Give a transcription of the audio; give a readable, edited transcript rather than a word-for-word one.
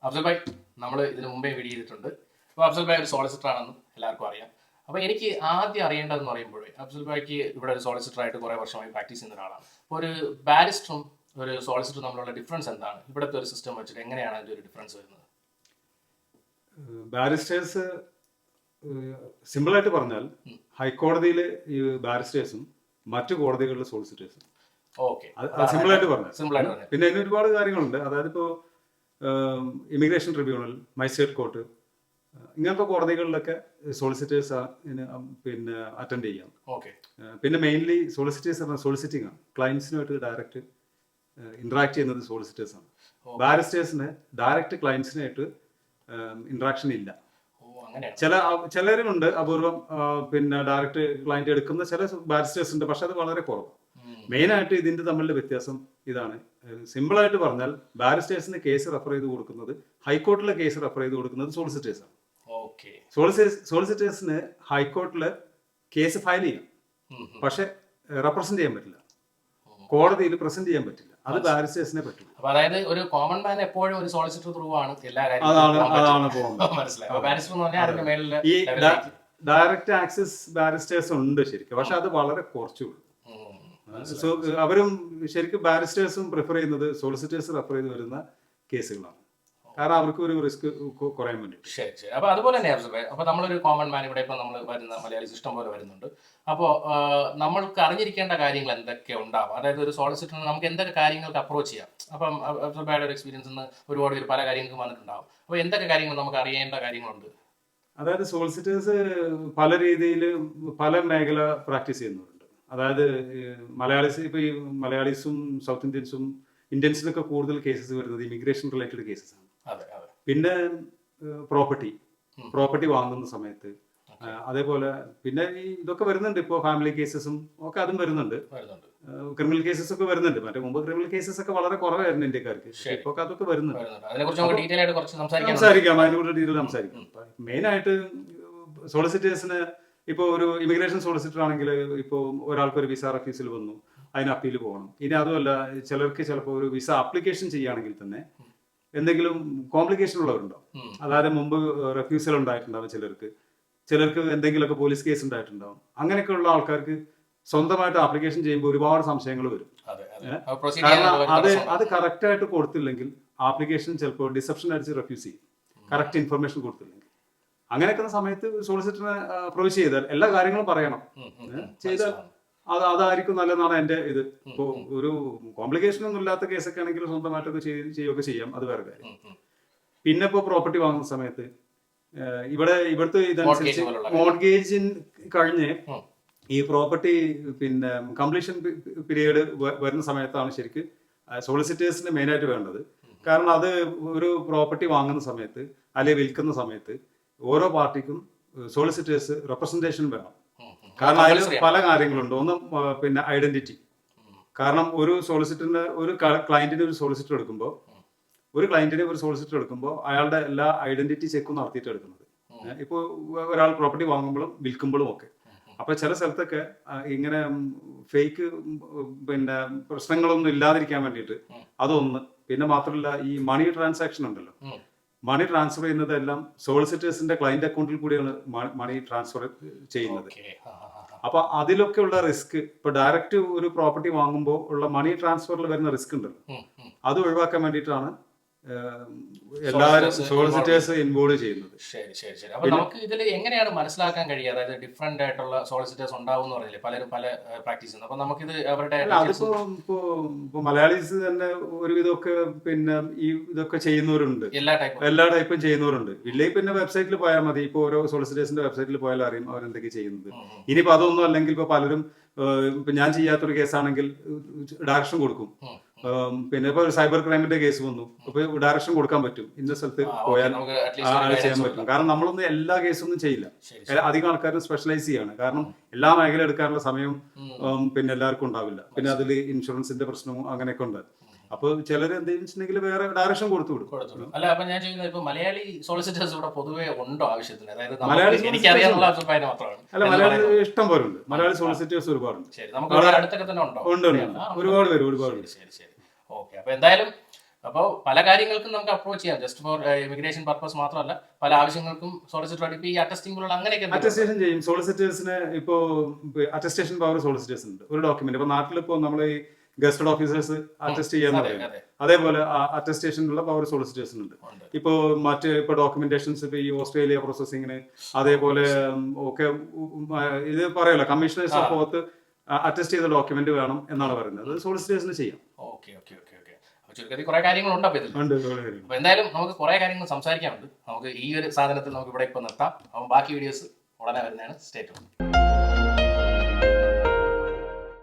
അഫ്സൽ ഭായ് നമ്മൾ ഇതിനു മുമ്പേ വീഡിയോ ചെയ്തിട്ടുണ്ട്. അപ്പോൾ അഫ്സൽ ഭായ് ഒരു സോളിസിറ്റർ ആണെന്ന് എല്ലാവർക്കും അറിയാം. അപ്പോൾ എനിക്ക് ആദ്യം അറിയേണ്ടതെന്ന് പറയുമ്പോഴേ അഫ്സൽ ഭായ്ക്ക് ഇവിടെ ഒരു സോളിസിറ്റർ ആയിട്ട് കുറേ വർഷമായി പ്രാക്ടീസ് ചെയ്യുന്ന ഒരാളാണ്. അപ്പോൾ ഒരു ബാരിസ്റ്ററും ഒരു സോളിസിറ്ററും തമ്മിലുള്ള ഡിഫറൻസ് എന്താണ്? ഇവിടുത്തെ ഒരു സിസ്റ്റം വെച്ചിട്ട് എങ്ങനെയാണ് അതിൻ്റെ ഒരു ഡിഫറൻസ് വരുന്നത്? ബാരിസ്റ്റേഴ്സ് സിമ്പിളായിട്ട് പറഞ്ഞാൽ ഹൈക്കോടതിയിലെ ഈ ബാരിസ്റ്റേഴ്സും മറ്റു കോടതികളിലെ സോളിസിറ്റേഴ്സും. ഓക്കെ, സിമ്പിളായിട്ട് പറഞ്ഞാൽ. സിമ്പിളായിട്ട്. പിന്നെ അതിന് ഒരുപാട് കാര്യങ്ങളുണ്ട്. അതായത് ഇപ്പോൾ ഇമിഗ്രേഷൻ ട്രിബ്യൂണൽ, മജിസ്ട്രേറ്റ് കോർട്ട്, ഇങ്ങനത്തെ കോടതികളിലൊക്കെ സോളിസിറ്റേഴ്സ് പിന്നെ അറ്റൻഡ് ചെയ്യാം. ഓക്കെ. പിന്നെ മെയിൻലി സോളിസിറ്റേഴ്സ് സോളിസിറ്റിംഗ് ആണ്. ക്ലയൻസിനുമായിട്ട് ഡയറക്റ്റ് ഇന്ററാക്ട് ചെയ്യുന്നത് സോളിസിറ്റേഴ്സ് ആണ്. ബാരിസ്റ്റേഴ്സിന് ഡയറക്റ്റ് ക്ലയൻസിനായിട്ട് ഇന്ററാക്ഷൻ ഇല്ല. ചിലരുണ്ട് അപൂർവം പിന്നെ ഡയറക്റ്റ് ക്ലയന്റ് എടുക്കുന്ന ചില ബാരിസ്റ്റേഴ്സ് ഉണ്ട്, പക്ഷെ അത് വളരെ കുറവ്. മെയിൻ ആയിട്ട് ഇതിന്റെ തമ്മിലുള്ള വ്യത്യാസം ഇതാണ്. സിമ്പിൾ ആയിട്ട് പറഞ്ഞാൽ ബാരിസ്റ്റേഴ്സിന് കേസ് റെഫർ ചെയ്ത് കൊടുക്കുന്നത്, ഹൈക്കോർട്ടിലെ കേസ് റെഫർ ചെയ്ത് കൊടുക്കുന്നത് സോളിസിറ്റേഴ്സ് ആണ്. സോളിസിറ്റേഴ്സിന് ഹൈക്കോർട്ടില് കേസ് ഫയൽ ചെയ്യാം, പക്ഷെ റെപ്രസെന്റ് ചെയ്യാൻ പറ്റില്ല, കോടതിയിൽ പ്രസന്റ് ചെയ്യാൻ പറ്റില്ല. അത് ബാരിസ്റ്റേഴ്സിനെ പറ്റും. അതായത് ഒരു കോമൺ മാൻ എപ്പോഴും ഒരു സോളിസിറ്റർ ത്രൂ ആണ് എല്ലാ കാര്യങ്ങളും. ഈ ഡയറക്റ്റ് ആക്സസ് ബാരിസ്റ്റേഴ്സ് ഉണ്ട് ശരിക്കും, പക്ഷെ അത് വളരെ കുറച്ചുള്ളൂ. അവരും ശരിക്കും ബാരിസ്റ്റേഴ്സും പ്രിഫർ ചെയ്യുന്നത് സോളിസിറ്റേഴ്സ് റെഫർ ചെയ്ത് വരുന്ന കേസുകളാണ്, കാരണം അവർക്ക് ഒരു റിസ്ക് കുറയാൻ വേണ്ടി. ശരി ശരി. അപ്പൊ അതുപോലെ തന്നെ അപ്പൊ നമ്മളൊരു കോമൺ മാൻ ഇവിടെ ഇപ്പൊ നമ്മൾ വരുന്ന മലയാളീസ് ഇഷ്ടം പോലെ വരുന്നുണ്ട്. അപ്പോൾ നമ്മൾക്ക് അറിഞ്ഞിരിക്കേണ്ട കാര്യങ്ങൾ എന്തൊക്കെ ഉണ്ടാവും? അതായത് ഒരു സോളിസിറ്ററിന് നമുക്ക് എന്തൊക്കെ കാര്യങ്ങൾക്ക് അപ്രോച്ച് ചെയ്യാം? അപ്പം അഫ്സൽ ഭായുടെ ഒരു എക്സ്പീരിയൻസ് ഒരുപാട് പേര് പല കാര്യങ്ങൾക്കും വന്നിട്ടുണ്ടാവും. അപ്പോൾ എന്തൊക്കെ കാര്യങ്ങൾ നമുക്ക് അറിയേണ്ട കാര്യങ്ങളുണ്ട്? അതായത് സോളിസിറ്റേഴ്സ് പല രീതിയിൽ പല മേഖല പ്രാക്ടീസ് ചെയ്യുന്നുണ്ട്. അതായത് മലയാളീസ്, ഇപ്പൊ ഈ മലയാളീസും സൗത്ത് ഇന്ത്യൻസിലൊക്കെ കൂടുതൽ കേസസ് വരുന്നത് ഇമിഗ്രേഷൻ റിലേറ്റഡ് കേസസ് ആണ്. പിന്നെ പ്രോപ്പർട്ടി വാങ്ങുന്ന സമയത്ത്, അതേപോലെ പിന്നെ ഈ ഇതൊക്കെ വരുന്നുണ്ട്. ഇപ്പോൾ ഫാമിലി കേസസും ഒക്കെ അതും വരുന്നുണ്ട്, ക്രിമിനൽ കേസസ് ഒക്കെ വരുന്നുണ്ട്. മറ്റേ മുമ്പ് ക്രിമിനൽ കേസസ് ഒക്കെ വളരെ കുറവായിരുന്നു ഇന്ത്യക്കാർക്ക്, ഇപ്പൊ അതൊക്കെ വരുന്നുണ്ട്. സംസാരിക്കാം, അതിനെക്കുറിച്ച് ഡീറ്റെയിൽ സംസാരിക്കാം. മെയിൻ ആയിട്ട് സോളിസിറ്റേഴ്സിന് ഇപ്പോൾ ഒരു ഇമിഗ്രേഷൻ സോളിസിറ്റർ ആണെങ്കിൽ ഇപ്പോൾ ഒരാൾക്ക് ഒരു വിസ റെഫ്യൂസൽ വന്നു, അതിന് അപ്പീൽ പോകണം. ഇനി അതുമല്ല, ചിലർക്ക് ചിലപ്പോൾ ഒരു വിസ ആപ്ലിക്കേഷൻ ചെയ്യുകയാണെങ്കിൽ തന്നെ എന്തെങ്കിലും കോംപ്ലിക്കേഷൻ ഉള്ളവരുണ്ടാവും. അതായത് മുമ്പ് റെഫ്യൂസൽ ഉണ്ടായിട്ടുണ്ടാവും ചിലർക്ക് എന്തെങ്കിലുമൊക്കെ പോലീസ് കേസ് ഉണ്ടായിട്ടുണ്ടാവും. അങ്ങനെയൊക്കെ ഉള്ള ആൾക്കാർക്ക് സ്വന്തമായിട്ട് ആപ്ലിക്കേഷൻ ചെയ്യുമ്പോൾ ഒരുപാട് സംശയങ്ങൾ വരും. കാരണം അത് കറക്റ്റ് ആയിട്ട് കൊടുത്തില്ലെങ്കിൽ ആപ്ലിക്കേഷൻ ചിലപ്പോൾ ഡിസെപ്ഷൻ അടിച്ച് റെഫ്യൂസ് ചെയ്യും, കറക്റ്റ് ഇൻഫർമേഷൻ കൊടുത്തില്ലെങ്കിൽ. അങ്ങനെയൊക്കെ സമയത്ത് സോളിസിറ്ററിനെ അപ്രോച്ച് ചെയ്താൽ എല്ലാ കാര്യങ്ങളും പറയണം, ചെയ്താൽ അതായിരിക്കും നല്ലതാണ് എന്റെ ഇത്. ഇപ്പോ ഒരു കോംപ്ലിക്കേഷൻ ഒന്നും ഇല്ലാത്ത കേസൊക്കെ ആണെങ്കിൽ സ്വന്തമായിട്ടൊക്കെ ചെയ്യുകയൊക്കെ ചെയ്യാം, അത് വേറെ കാര്യം. പിന്നെ ഇപ്പോ പ്രോപ്പർട്ടി വാങ്ങുന്ന സമയത്ത് ഇവിടുത്തെ ഇതനുസരിച്ച് മോർഗേജിൻ കഴിഞ്ഞ് ഈ പ്രോപ്പർട്ടി പിന്നെ കംപ്ലീഷൻ പീരീഡ് വരുന്ന സമയത്താണ് ശരിക്കും സോളിസിറ്റേഴ്സിന് മെയിൻ ആയിട്ട് വേണ്ടത്. കാരണം അത് ഒരു പ്രോപ്പർട്ടി വാങ്ങുന്ന സമയത്ത് അല്ലെങ്കിൽ വിൽക്കുന്ന സമയത്ത് ഓരോ പാർട്ടിക്കും സോളിസിറ്റേഴ്സ് റെപ്രസെന്റേഷൻ വേണം. കാരണം അതിൽ പല കാര്യങ്ങളുണ്ട്. ഒന്ന് പിന്നെ ഐഡന്റിറ്റി. കാരണം ഒരു സോളിസിറ്ററിന് ഒരു ക്ലയന്റിന് ഒരു സോളിസിറ്റർ എടുക്കുമ്പോൾ അയാളുടെ എല്ലാ ഐഡന്റിറ്റി ചെക്കും നടത്തിയിട്ട് എടുക്കുന്നത്. ഇപ്പോൾ ഒരാൾ പ്രോപ്പർട്ടി വാങ്ങുമ്പോഴും വിൽക്കുമ്പോഴും ഒക്കെ. അപ്പൊ ചില സ്ഥലത്തൊക്കെ ഇങ്ങനെ ഫേക്ക് പിന്നെ പ്രശ്നങ്ങളൊന്നും ഇല്ലാതിരിക്കാൻ വേണ്ടിയിട്ട് അതൊന്ന്. പിന്നെ മാത്രമല്ല, ഈ മണി ട്രാൻസാക്ഷൻ ഉണ്ടല്ലോ, മണി ട്രാൻസ്ഫർ ചെയ്യുന്നതെല്ലാം സോളിസിറ്റേഴ്സിന്റെ ക്ലയന്റ് അക്കൗണ്ടിൽ കൂടിയാണ് മണി ട്രാൻസ്ഫർ ചെയ്യുന്നത്. അപ്പൊ അതിലൊക്കെ ഉള്ള റിസ്ക്, ഇപ്പൊ ഡയറക്റ്റ് ഒരു പ്രോപ്പർട്ടി വാങ്ങുമ്പോൾ ഉള്ള മണി ട്രാൻസ്ഫറിൽ വരുന്ന റിസ്ക് ഉണ്ടല്ലോ, അത് ഒഴിവാക്കാൻ വേണ്ടിയിട്ടാണ് എല്ലാവരും സോളിസിറ്റേഴ്സ് ഇൻവോൾവ് ചെയ്യുന്നത്. ശരി ശരി ശരി. അപ്പൊ നമുക്ക് ഇതിൽ എങ്ങനെയാണ് മനസ്സിലാക്കാൻ കഴിയുക? അതായത് ഡിഫറെന്റ് ആയിട്ടുള്ള സോളിസിറ്റേഴ്സ് ഉണ്ടാവും എന്ന് പറഞ്ഞില്ലേ, പലരും പല പ്രാക്ടീസ് ചെയ്യുന്നു. അപ്പൊ നമുക്കിത് അവരുടെ ഇപ്പൊ മലയാളീസ് തന്നെ ഒരുവിധമൊക്കെ പിന്നെ ഈ ഇതൊക്കെ ചെയ്യുന്നവരുണ്ട്, എല്ലാ ടൈപ്പും ചെയ്യുന്നവരുണ്ട്. ഇല്ലെങ്കിൽ പിന്നെ വെബ്സൈറ്റിൽ പോയാൽ മതി. ഇപ്പൊ ഓരോ സോളിസിറ്റേഴ്സിന്റെ വെബ്സൈറ്റിൽ പോയാൽ അറിയും അവരെന്തൊക്കെ ചെയ്യുന്നത്. ഇനിയിപ്പോ അതൊന്നും അല്ലെങ്കിൽ ഇപ്പൊ പലരും ഇപ്പൊ ഞാൻ ചെയ്യാത്തൊരു കേസാണെങ്കിൽ ഡയറക്ഷൻ കൊടുക്കും. പിന്നെ ഇപ്പൊ സൈബർ ക്രൈമിന്റെ കേസ് വന്നു, അപ്പൊ ഡയറക്ഷൻ കൊടുക്കാൻ പറ്റും, ഇന്ന സ്ഥലത്ത് പോയാൽ ചെയ്യാൻ പറ്റും. കാരണം നമ്മളൊന്നും എല്ലാ കേസൊന്നും ചെയ്യില്ല, അധികം ആൾക്കാരും സ്പെഷ്യലൈസ് ചെയ്യാണ്. കാരണം എല്ലാ മേഖല എടുക്കാനുള്ള സമയം പിന്നെ എല്ലാവർക്കും ഉണ്ടാവില്ല. പിന്നെ അതിൽ ഇൻഷുറൻസിന്റെ പ്രശ്നവും അങ്ങനെയൊക്കെ ഉണ്ട്. അപ്പൊ ചിലർ എന്തെങ്കിലും വേറെ ഡയറക്ഷൻ കൊടുത്തു വിടും. അല്ല, അപ്പൊ ഞാൻ ചെയ്യുന്നത് ഇപ്പൊ മലയാളി സോളിസിറ്റേഴ്സ് ഇവിടെ പൊതുവെ ഉണ്ടോ ആവശ്യത്തിന്? അതായത് അല്ല, മലയാളി ഇഷ്ടം പോലെ ഉണ്ട്. മലയാളി സോളിസിറ്റേഴ്സ് ഒരുപാടുണ്ട്, അടുത്തൊക്കെ തന്നെ ഉണ്ടോ? ഉണ്ട്, ഒരുപാട് പേര്. ഓക്കെ. അപ്പൊ എന്തായാലും അപ്പോൾ പല കാര്യങ്ങൾക്കും നമുക്ക് അപ്രോച്ച് ചെയ്യാം, ജസ്റ്റ് ഫോർ ഇമിഗ്രേഷൻ പർപ്പസ് മാത്രമല്ല, പല ആവശ്യങ്ങൾക്കും സോളിസിറ്റർ ഇപ്പൊ ഈ അറ്റസ്റ്റിംഗ് പോലുള്ള അങ്ങനെയൊക്കെ എന്തെങ്കിലും അറ്റസ്റ്റേഷൻ ചെയ്യും. സോളിസിറ്റേഴ്സിന് ഇപ്പോൾ അറ്റസ്റ്റേഷൻ പവർ സോളിസിറ്റേഴ്സ് ഉണ്ട്. ഒരു ഡോക്യുമെന്റ് ഇപ്പൊ നാട്ടിലിപ്പോ നമ്മൾ ഈ ഗസ്റ്റഡ് ഓഫീസേഴ്സ് അറ്റസ്റ്റ് ചെയ്യാന്ന് അതെ, പറയുന്നത്, അതെ. അതേപോലെ അറ്റസ്റ്റേഷനുള്ള പവർ സോളിസിറ്റേഴ്സിനുണ്ട്. ഉണ്ട്. ഇപ്പോ മറ്റ് ഇപ്പൊ ഡോക്യുമെന്റേഷൻസ് ഇപ്പൊ ഈ ഓസ്ട്രേലിയ പ്രോസസ്സിങ്ങിന് അതേപോലെ ഒക്കെ ഇത് പറയല്ലോ കമ്മീഷണേഴ്സ് ഓഫ് ഓത്ത് അറ്റസ്റ്റ് ചെയ്ത ഡോക്യുമെന്റ് വേണം എന്നാണ് പറയുന്നത്. അത് സോളിസിറ്റേഴ്സിന് ചെയ്യാം. Okay okay okay okay. അപ്പൊ ചുരുക്കത്തിൽ കുറെ കാര്യങ്ങളുണ്ട് അപ്പൊ ഇതിൽ. ഉണ്ട്. അപ്പൊ എന്തായാലും നമുക്ക് കുറെ കാര്യങ്ങൾ സംസാരിക്കാനുണ്ട്. നമുക്ക് ഈ ഒരു സാധനത്തിൽ നമുക്ക് ഇവിടെ ഇപ്പൊ നിർത്താം. അപ്പം ബാക്കി വീഡിയോസ് ഉടനെ വരുന്നതാണ്. Stay tune.